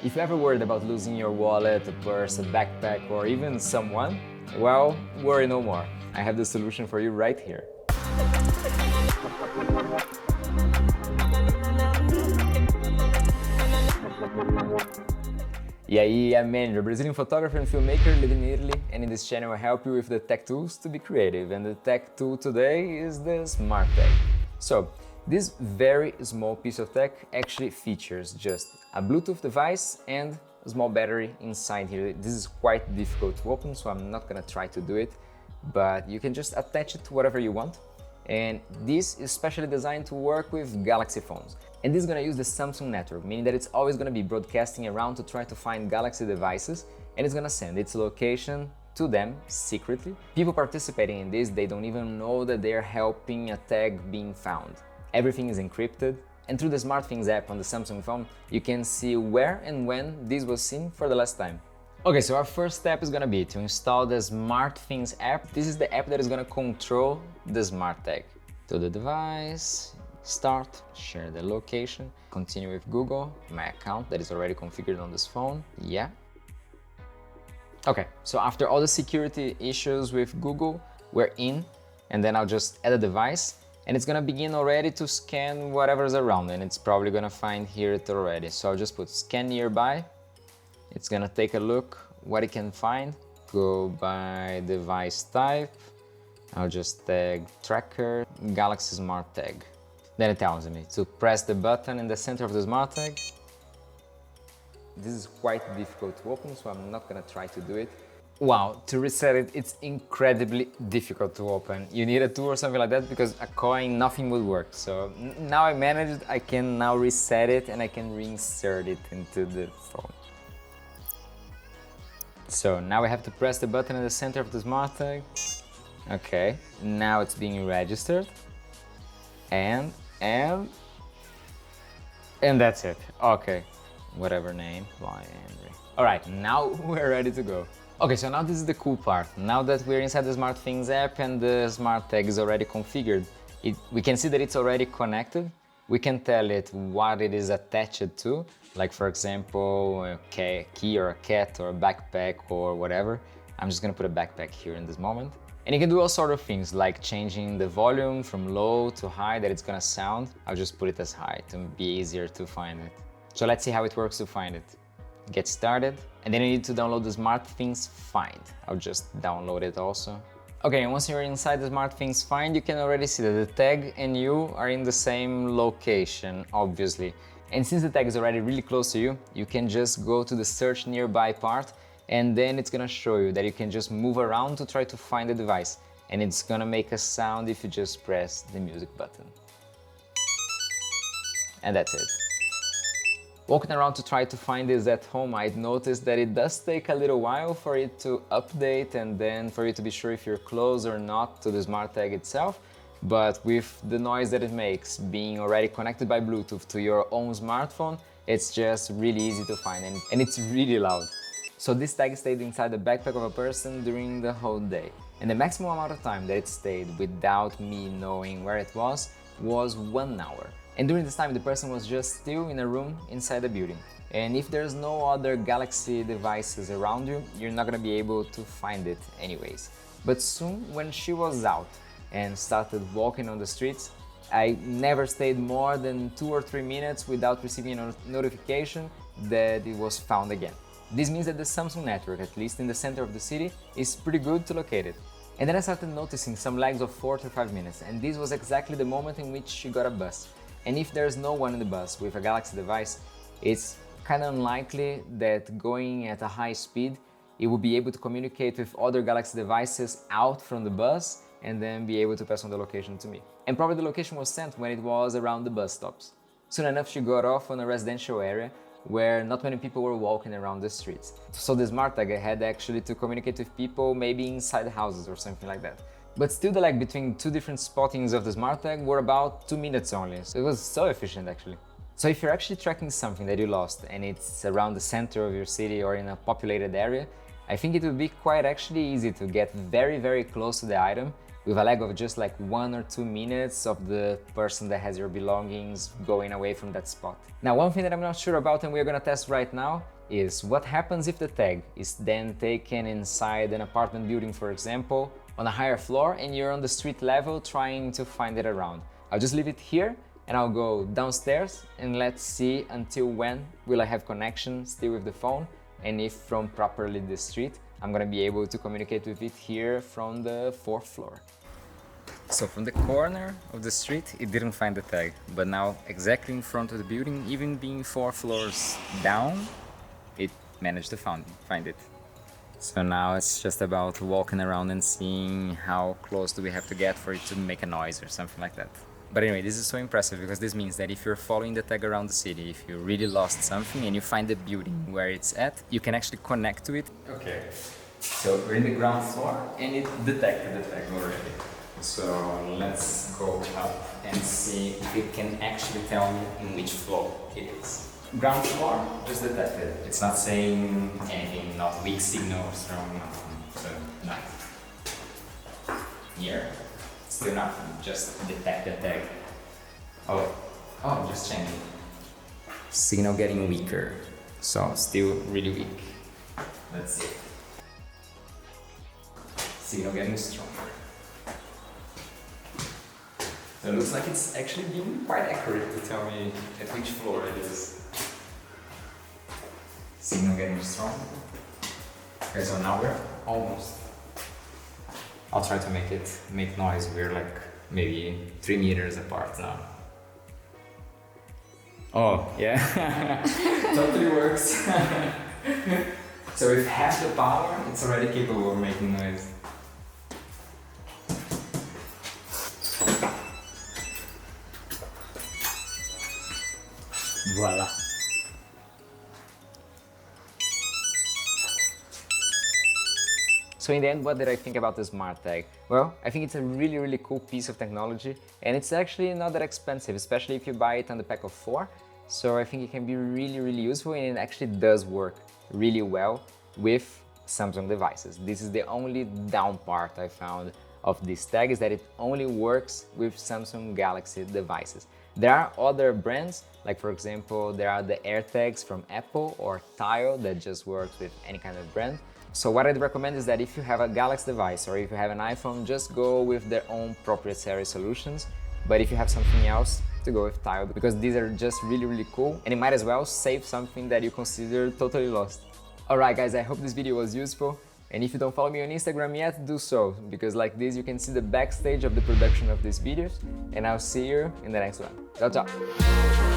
If you're ever worried about losing your wallet, a purse, a backpack, or even someone, well, worry no more. I have the solution for you right here. E aí, I'm Manny, a Brazilian photographer and filmmaker living in Italy, and in this channel I help you with the tech tools to be creative, and the tech tool today is the SmartTag. So, this very small piece of tech actually features just a Bluetooth device and a small battery inside here. This is quite difficult to open, so I'm not gonna try to do it, but you can just attach it to whatever you want. And this is specially designed to work with Galaxy phones. And this is gonna use the Samsung network, meaning that it's always gonna be broadcasting around to try to find Galaxy devices, and it's gonna send its location to them secretly. People participating in this, they don't even know that they're helping a tag being found. Everything is encrypted, and through the SmartThings app on the Samsung phone, you can see where and when this was seen for the last time. Okay, so our first step is gonna be to install the SmartThings app. This is the app that is gonna control the SmartTag. To the device, start, share the location, continue with Google, my account that is already configured on this phone, yeah. Okay, so after all the security issues with Google, we're in, and then I'll just add a device, and it's gonna begin already to scan whatever's around, and it's probably gonna find here it already. So I'll just put scan nearby. It's gonna take a look what it can find, go by device type. I'll just tag tracker, Galaxy Smart Tag. Then it tells me to press the button in the center of the Smart Tag. This is quite difficult to open, so I'm not gonna try to do it. Wow, to reset it, it's incredibly difficult to open. You need a tool or something like that because a coin, nothing would work. So now I managed, I can now reset it and I can reinsert it into the phone. So now I have to press the button in the center of the Smart Tag. Okay, now it's being registered. And that's it. Okay, whatever name, Henry. All right, now we're ready to go. Okay, so now this is the cool part. Now that we're inside the SmartThings app and the SmartTag is already configured, we can see that it's already connected. We can tell it what it is attached to, like for example, a key or a cat or a backpack or whatever. I'm just gonna put a backpack here in this moment. And you can do all sort of things like changing the volume from low to high that it's gonna sound. I'll just put it as high to be easier to find it. So let's see how it works to find it. Get started, and then you need to download the SmartThings Find. I'll just download it also. Okay, and once you're inside the SmartThings Find, you can already see that the tag and you are in the same location, obviously. And since the tag is already really close to you, you can just go to the search nearby part, and then it's gonna show you that you can just move around to try to find the device. And it's gonna make a sound if you just press the music button. And that's it. Walking around to try to find this at home, I'd noticed that it does take a little while for it to update and then for you to be sure if you're close or not to the SmartTag itself. But with the noise that it makes, being already connected by Bluetooth to your own smartphone, it's just really easy to find and it's really loud. So this tag stayed inside the backpack of a person during the whole day. And the maximum amount of time that it stayed without me knowing where it was 1 hour. And during this time, the person was just still in a room inside the building. And if there's no other Galaxy devices around you, you're not gonna be able to find it anyways. But soon, when she was out and started walking on the streets, I never stayed more than 2 or 3 minutes without receiving a notification that it was found again. This means that the Samsung network, at least in the center of the city, is pretty good to locate it. And then I started noticing some lags of 4 to 5 minutes, and this was exactly the moment in which she got a bus. And if there's no one in the bus with a Galaxy device, it's kind of unlikely that going at a high speed, it will be able to communicate with other Galaxy devices out from the bus and then be able to pass on the location to me. And probably the location was sent when it was around the bus stops. Soon enough, she got off on a residential area where not many people were walking around the streets. So the SmartTag had actually to communicate with people maybe inside houses or something like that. But still the lag between two different spottings of the SmartTag were about 2 minutes only, so it was so efficient actually. So if you're actually tracking something that you lost and it's around the center of your city or in a populated area, I think it would be quite actually easy to get very close to the item with a lag of just like 1 or 2 minutes of the person that has your belongings going away from that spot. Now, one thing that I'm not sure about and we're gonna test right now is what happens if the tag is then taken inside an apartment building, for example, on a higher floor and you're on the street level trying to find it around. I'll just leave it here and I'll go downstairs and let's see until when will I have connection still with the phone, and if from properly the street I'm gonna be able to communicate with it here from the 4th floor. So from the corner of the street it didn't find the tag, but now exactly in front of the building, even being 4 floors down, it managed to find it. So now it's just about walking around and seeing how close do we have to get for it to make a noise or something like that. But anyway, this is so impressive because this means that if you're following the tag around the city, if you really lost something and you find the building where it's at, you can actually connect to it. Okay, so we're in the ground floor and it detected the tag already. So let's go up and see if it can actually tell me in which floor it is. Ground floor, just detected. It's not saying anything, not weak signals from nothing. So nothing. Here. Still nothing, just detect the tag. Oh, just changing. Signal getting weaker, so still really weak. Let's see. Signal getting stronger. So it looks like it's actually being quite accurate to tell me at which floor it is. Signal getting stronger. Okay, so now we're almost. I'll try to make noise. We're like maybe 3 meters apart now. Oh, yeah. Totally works. So with half the power, it's already capable of making noise. Voila. So in the end, what did I think about the SmartTag? Well, I think it's a really cool piece of technology, and it's actually not that expensive, especially if you buy it on the pack of 4. So I think it can be really useful, and it actually does work really well with Samsung devices. This is the only down part I found of this tag, is that it only works with Samsung Galaxy devices. There are other brands, like for example, there are the Airtags from Apple or Tile that just works with any kind of brand. So what I'd recommend is that if you have a Galaxy device or if you have an iPhone, just go with their own proprietary solutions. But if you have something else, to go with Tile, because these are just really cool, and it might as well save something that you consider totally lost. Alright guys, I hope this video was useful, and if you don't follow me on Instagram yet, do so, because like this you can see the backstage of the production of these videos, and I'll see you in the next one. Ciao, ciao!